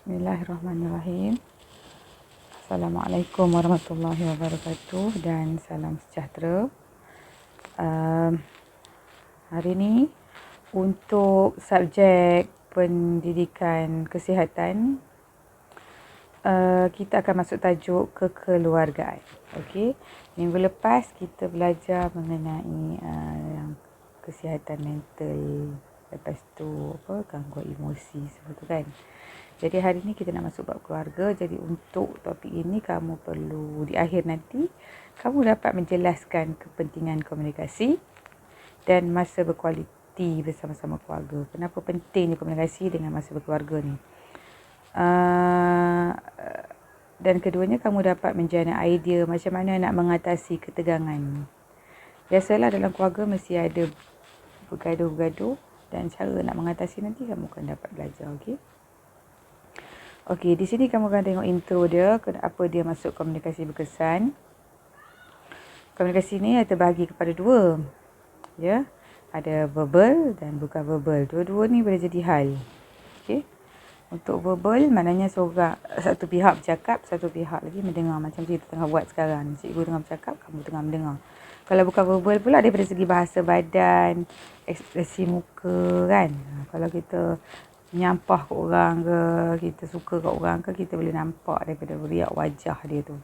Bismillahirrahmanirrahim. Assalamualaikum warahmatullahi wabarakatuh dan salam sejahtera. Hari ini untuk subjek pendidikan kesihatan, kita akan masuk tajuk kekeluargaan. Okey, minggu lepas kita belajar mengenai yang kesihatan mental, lepas tu gangguan emosi semua tu kan. Jadi hari ni kita nak masuk bab keluarga. Jadi untuk topik ini kamu perlu di akhir nanti kamu dapat menjelaskan kepentingan komunikasi dan masa berkualiti bersama-sama keluarga. Kenapa pentingnya komunikasi dengan masa berkeluarga ni? Dan keduanya kamu dapat menjana idea macam mana nak mengatasi ketegangan. Biasalah dalam keluarga mesti ada bergaduh-gaduh dan cara nak mengatasi nanti kamu akan dapat belajar, okey? Okey, di sini kamu akan tengok intro dia, kenapa dia masuk komunikasi berkesan. Komunikasi ni terbahagi kepada dua. Ya. Ada verbal dan bukan verbal. Dua-dua ni boleh jadi hal. Okey. Untuk verbal maknanya satu pihak bercakap, satu pihak lagi mendengar, macam kita tengah buat sekarang. Cikgu tengah bercakap, kamu tengah mendengar. Kalau bukan verbal pula daripada segi bahasa badan, ekspresi muka kan. Kalau kita menyampah ke orang ke, kita suka kat orang ke, kita boleh nampak daripada riak wajah dia tu.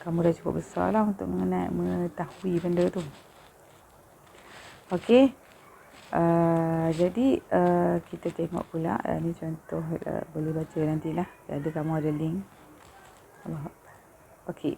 Kamu dah cukup besar lah untuk mengetahui benda tu. Okey. Jadi kita tengok pula, ni contoh, boleh baca nantilah. Ada kamu ada link. Allah. Okey.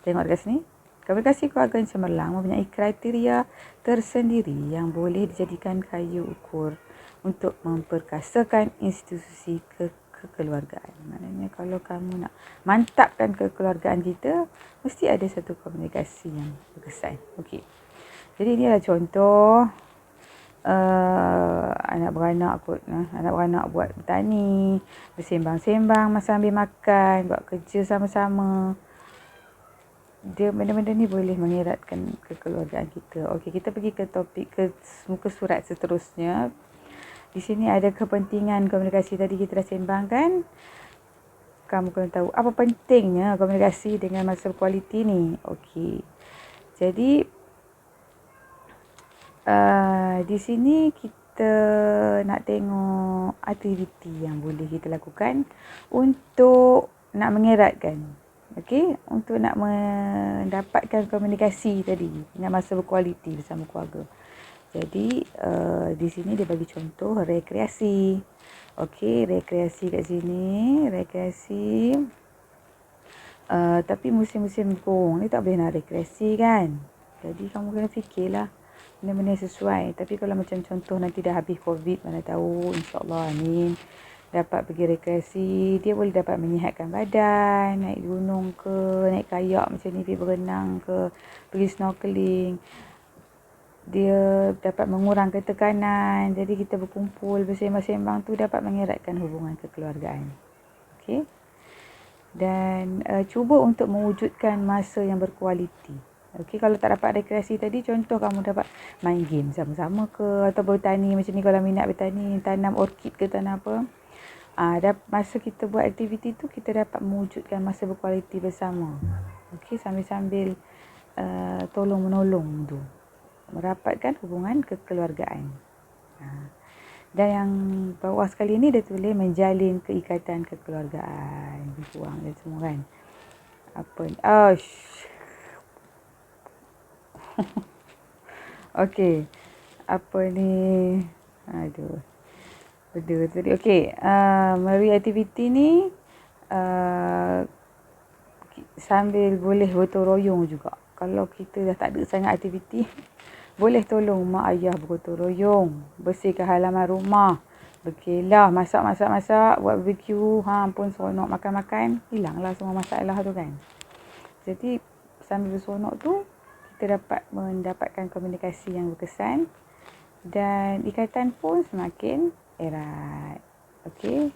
Tengok dekat sini. Komunikasi keluarga yang cemerlang mempunyai kriteria tersendiri yang boleh dijadikan kayu ukur untuk memperkasakan institusi kekeluargaan. Maknanya kalau kamu nak mantapkan kekeluargaan kita, mesti ada satu komunikasi yang berkesan. Okey. Jadi ini adalah contoh anak beranak buat bertani, bersembang-sembang masa ambil makan, buat kerja sama-sama. Dia benda-benda ni boleh mengeratkan kekeluargaan kita. Okey, kita pergi ke topik, ke muka surat seterusnya. Di sini ada kepentingan komunikasi, tadi kita dah sembangkan. Kamu kena tahu apa pentingnya komunikasi dengan masa berkualiti ni. Okey. Jadi di sini kita nak tengok aktiviti yang boleh kita lakukan untuk nak mengeratkan. Okey, untuk nak mendapatkan komunikasi tadi dengan masa berkualiti bersama keluarga. Jadi di sini dia bagi contoh rekreasi. Okey, rekreasi kat sini, rekreasi. Tapi musim-musim bong ni tak boleh nak rekreasi kan. Jadi kamu kena fikirlah benda-benda yang sesuai. Tapi kalau macam contoh nanti dah habis COVID, mana tahu, insyaAllah, amin, dapat pergi rekreasi, dia boleh dapat menyihatkan badan, naik gunung ke, naik kayak macam ni, pergi berenang ke, pergi snorkeling. Dia dapat mengurangkan tekanan. Jadi kita berkumpul, bersembang-sembang tu dapat mengeratkan hubungan kekeluargaan. Okey. Dan cuba untuk mewujudkan masa yang berkualiti. Okey, kalau tak dapat rekreasi tadi, contoh kamu dapat main game sama-sama ke, atau bertani macam ni kalau minat bertani, tanam orkid ke, tanam apa. Masa kita buat aktiviti tu, kita dapat mewujudkan masa berkualiti bersama. Okey, sambil-sambil tolong-menolong tu. Merapatkan hubungan kekeluargaan. Dan yang bawah sekali ni dia tulis menjalin keikatan kekeluargaan. Buang dia semua kan. Apa ni? Okey. Apa ni? Aduh. Benda tadi. Okey. Melalui aktiviti ni sambil boleh gotong royong juga. Kalau kita dah tak ada sangat aktiviti, boleh tolong mak ayah bergotong royong, bersihkan halaman rumah, berkelah, masak, buat barbecue. Ampun seronok makan-makan, hilanglah semua masalah tu kan. Jadi sambil berseronok tu, kita dapat mendapatkan komunikasi yang berkesan dan ikatan pun semakin erat. Okey.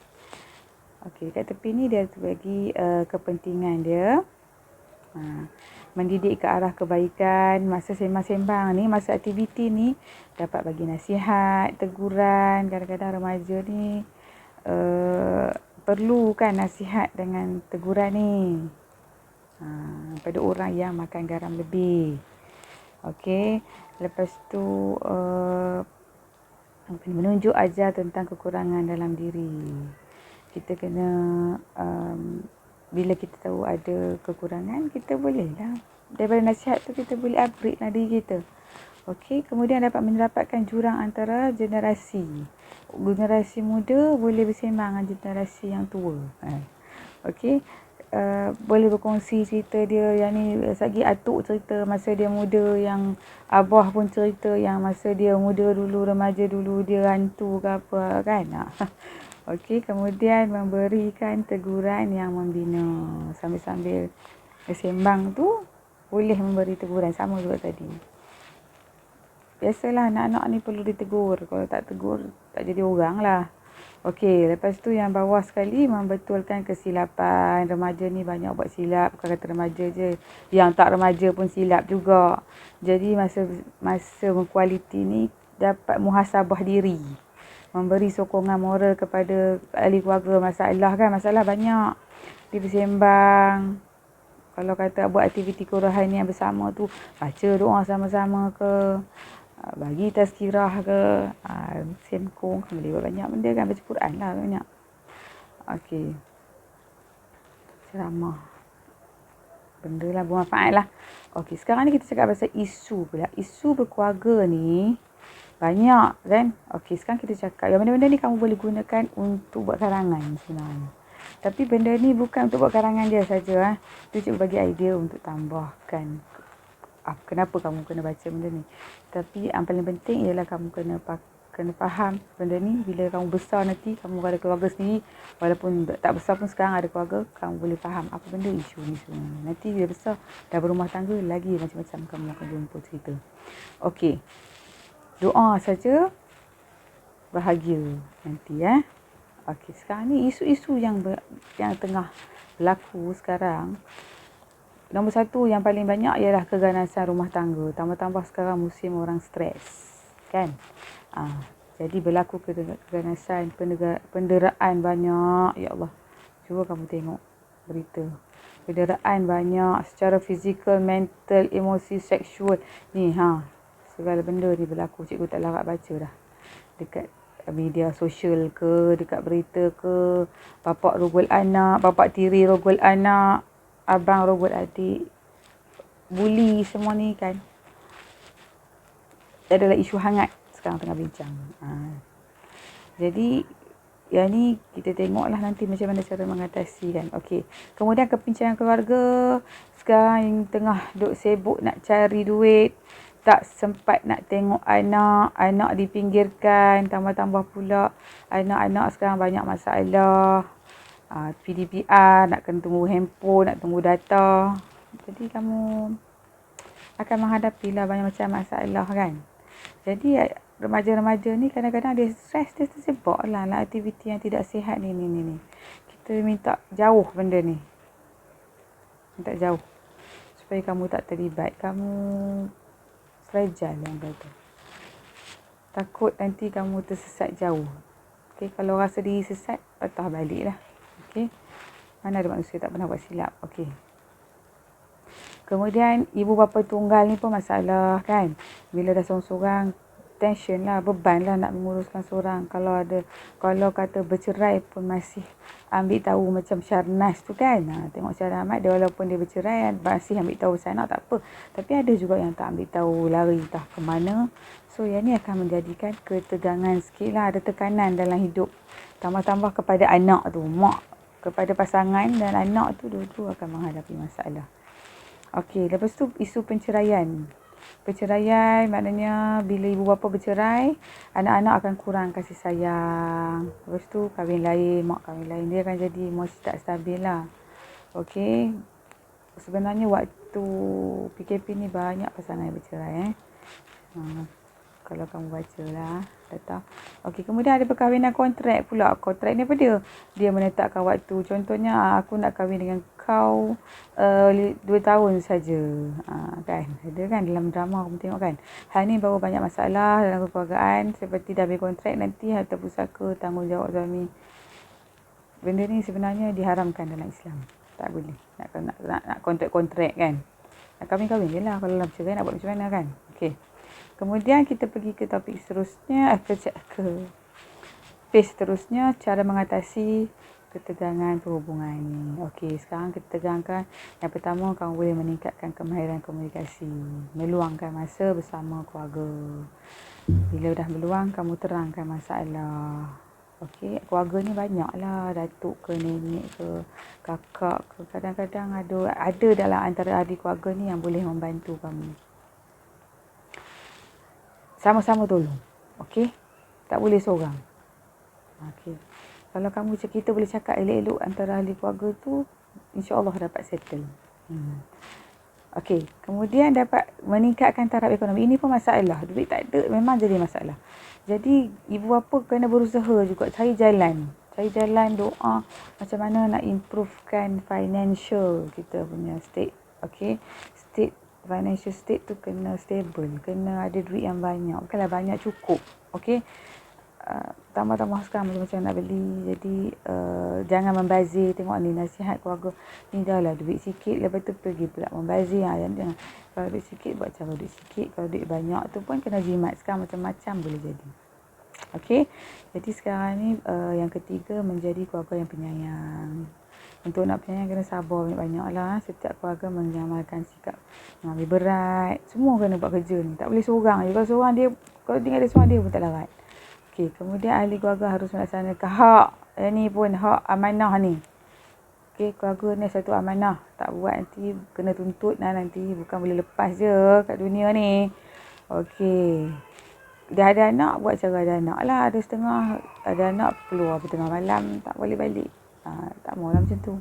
Okey, kat tepi ni dia bagi kepentingan dia. mendidik ke arah kebaikan. Masa sembang-sembang ni, masa aktiviti ni, dapat bagi nasihat, teguran. Kadang-kadang remaja ni perlu kan nasihat dengan teguran ni. Pada orang yang makan garam lebih. Okey. Lepas tu menunjuk ajar tentang kekurangan dalam diri. Kita kena bila kita tahu ada kekurangan, kita boleh lah. Daripada nasihat tu kita boleh upgrade lah diri kita. Okey, kemudian dapat mendapatkan jurang antara generasi. Generasi muda boleh bersembang dengan generasi yang tua. Okey, boleh berkongsi cerita dia. Yang ni sagi atuk cerita masa dia muda, yang abah pun cerita yang masa dia muda dulu, remaja dulu dia hantu ke apa kan. Okey, kemudian memberikan teguran yang membina. Sambil-sambil bersembang tu boleh memberi teguran sama juga tadi. Biasalah anak-anak ni perlu ditegur. Kalau tak tegur, tak jadi orang lah. Okey, lepas tu yang bawah sekali, membetulkan kesilapan. Remaja ni banyak buat silap. Bukan kata remaja je. Yang tak remaja pun silap juga. Jadi masa kualiti ni dapat muhasabah diri. Memberi sokongan moral kepada ahli keluarga. Masalah banyak. Dia bersembang. Kalau kata buat aktiviti kerohanian bersama tu, baca doa sama-sama ke, bagi tazkirah ke, sembkong, boleh buat banyak benda kan, baca Quran lah banyak. Okey, ceramah, benda lah bermanfaat lah. Okey, sekarang ni kita cakap pasal isu pula. Isu berkeluarga ni banyak kan. Okey, sekarang kita cakap yang benda-benda ni kamu boleh gunakan untuk buat karangan sebenarnya. Tapi benda ni bukan untuk buat karangan dia saja. Tu cikgu bagi idea untuk tambahkan kenapa kamu kena baca benda ni. Tapi yang paling penting ialah kamu kena faham benda ni. Bila kamu besar nanti, kamu ada keluarga sendiri, walaupun tak besar pun sekarang ada keluarga, kamu boleh faham apa benda isu ni sebenarnya. Nanti bila besar, dah berumah tangga, lagi macam-macam kamu akan jumpa cerita. Okey, doa saja bahagia nanti Okey, sekarang ni isu-isu yang tengah berlaku sekarang. Nombor satu yang paling banyak ialah keganasan rumah tangga. Tambah-tambah sekarang musim orang stres. Kan? Jadi berlaku keganasan, penderaan banyak. Ya Allah. Cuba kamu tengok berita. Penderaan banyak secara fizikal, mental, emosi, seksual. Ni segala benda ni berlaku. Cikgu tak larat baca dah. Dekat media sosial ke, dekat berita ke. Bapak rogol anak, bapak tiri rogol anak, abang rogol adik, buli semua ni kan. Adalah isu hangat sekarang tengah bincang. Jadi yang ni kita tengoklah nanti macam mana cara mengatasi kan. Okey. Kemudian kepincangan keluarga. Sekarang yang tengah duk sibuk nak cari duit, tak sempat nak tengok anak, anak dipinggirkan, tambah-tambah pula anak-anak sekarang banyak masalah. PDPR, nak kena tunggu handphone, nak tunggu data. Jadi kamu akan menghadapilah banyak macam masalah kan. Jadi remaja-remaja ni kadang-kadang dia stres, dia tersebab lah aktiviti yang tidak sihat ni. Kita minta jauh benda ni. Minta jauh. Supaya kamu tak terlibat. Kamu fragile yang kata. Takut nanti kamu tersesat jauh. Okay, kalau rasa diri sesat, patah balik lah. Okay. Mana ada manusia tak pernah buat silap. Okay. Kemudian ibu bapa tunggal ni pun masalah kan. Bila dah seorang-seorang, tension lah, beban lah nak menguruskan seorang. Kalau kata bercerai pun masih ambil tahu macam Syarnas tu kan. Tengok Syarnas Ahmad, dia walaupun dia bercerai, masih ambil tahu pasal anak, tak apa. Tapi ada juga yang tak ambil tahu, lari entah ke mana. So yang ni akan menjadikan ketegangan sikit lah, ada tekanan dalam hidup. Tambah-tambah kepada anak tu, mak kepada pasangan dan anak tu, dua-dua akan menghadapi masalah. Okey, lepas tu isu penceraian. Perceraian maknanya bila ibu bapa bercerai, anak-anak akan kurang kasih sayang. Lepas tu kahwin lain, mak kahwin lain. Dia akan jadi emosi tak stabil lah. Okey. Sebenarnya waktu PKP ni banyak pasangan yang bercerai. kalau kamu baca lah. Datang. Okey, kemudian ada perkahwinan kontrak pula. Kontrak ni apa dia? Dia menetapkan waktu. Contohnya, aku nak kahwin dengan kau 2 tahun saja. Kan? Ada kan dalam drama kamu tengok kan? Hal ni baru banyak masalah dalam kekeluargaan. Seperti dah habis kontrak, nanti harta pusaka, tanggungjawab suami. Benda ni sebenarnya diharamkan dalam Islam. Tak boleh. Nak kontrak-kontrak kan? Nak kahwin je lah. Kalau nak bercerai nak buat macam mana kan? Okey. Kemudian kita pergi ke topik seterusnya, phase seterusnya, cara mengatasi ketegangan perhubungan ni. Okey, sekarang kita tegangkan. Yang pertama, kamu boleh meningkatkan kemahiran komunikasi. Meluangkan masa bersama keluarga. Bila dah meluang, kamu terangkan masalah. Okey, keluarga ni banyak lah. Datuk ke, nenek ke, kakak ke. Kadang-kadang ada dalam antara ahli keluarga ni yang boleh membantu kamu. Sama-sama tolong. Okey? Tak boleh seorang. Okey. Kalau kamu kita boleh cakap elok-elok antara ahli keluarga tu, insya-Allah dapat settle. Okey, kemudian dapat meningkatkan taraf ekonomi. Ini pun masalah. Duit tak ada memang jadi masalah. Jadi ibu bapa kena berusaha juga cari jalan. Cari jalan, doa macam mana nak improvekan financial kita punya state. Okey? Financial state tu kena stable, kena ada duit yang banyak. Bukanlah banyak, cukup. Okey. Tambah-tambah sekarang macam-macam nak beli. Jadi jangan membazir. Tengok ni nasihat keluarga. Ni dah lah duit sikit, lepas tu pergi pula membazir. Jangan. Kalau duit sikit buat cara duit sikit. Kalau duit banyak tu pun kena jimat. Sekarang macam-macam boleh jadi. Okey. Jadi sekarang ni yang ketiga, menjadi keluarga yang penyayang. Untuk nak penyayang kena sabar banyak-banyak lah. Setiap keluarga mengamalkan sikap mengambil berat. Semua kena buat kerja ni. Tak boleh seorang je. Kalau tinggal dia seorang, dia pun tak larat. Okey, kemudian ahli keluarga harus melaksanakan hak. Ni pun hak amanah ni. Okey, keluarga ni satu amanah. Tak buat nanti kena tuntut lah nanti. Bukan boleh lepas je kat dunia ni. Okey. Dah ada anak, buat cara ada anak lah. Ada setengah, ada anak keluar tengah malam, tak boleh balik. Tak maulah macam tu.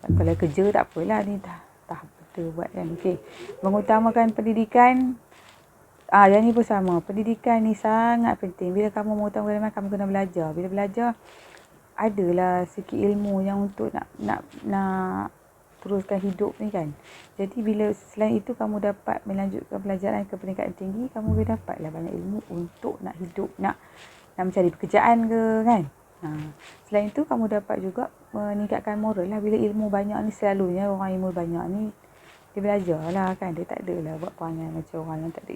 Kalau kerja tak apalah, ni tahap kita buat kan. Okey. Mengutamakan pendidikan. Yang ni pun sama. Pendidikan ni sangat penting. Bila kamu mengutamakan, kamu kena belajar. Bila belajar, adalah sikit ilmu yang untuk nak teruskan hidup ni kan. Jadi bila selain itu kamu dapat melanjutkan pelajaran ke peningkatan tinggi, kamu boleh dapatlah banyak ilmu untuk nak hidup, nak mencari pekerjaan ke kan. Selain itu kamu dapat juga meningkatkan moral lah. Bila ilmu banyak ni, selalunya orang ilmu banyak ni dia belajar lah kan. Dia tak adalah buat perangai macam orang yang tak ada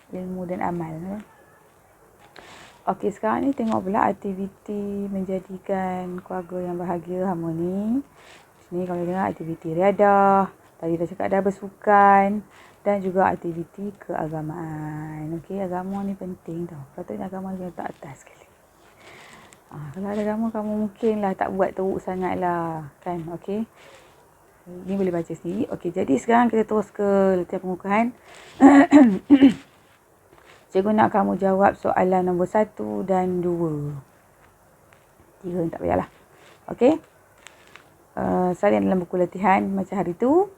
ilmu dan amal kan. Okey, sekarang ni tengok pula aktiviti menjadikan keluarga yang bahagia, harmoni. Ni kalau dengar aktiviti riadah, tadi dah cakap dah, bersukan dan juga aktiviti keagamaan. Okey, agama ni penting tau. Patutnya agama ni letak atas sekali. Kalau ada agama kamu mungkinlah tak buat teruk sangat lah kan. Okey, ni boleh baca sendiri. Okey, jadi sekarang kita terus ke latihan pengukuhan. Cikgu nak kamu jawab soalan nombor 1 dan 2. 3 tak payahlah. Okey, salin dalam buku latihan macam hari tu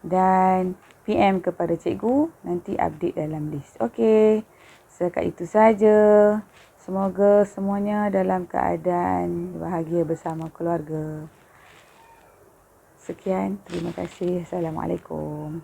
dan PM kepada cikgu, nanti update dalam list. Okey, setakat itu saja. Semoga semuanya dalam keadaan bahagia bersama keluarga. Sekian, terima kasih. Assalamualaikum.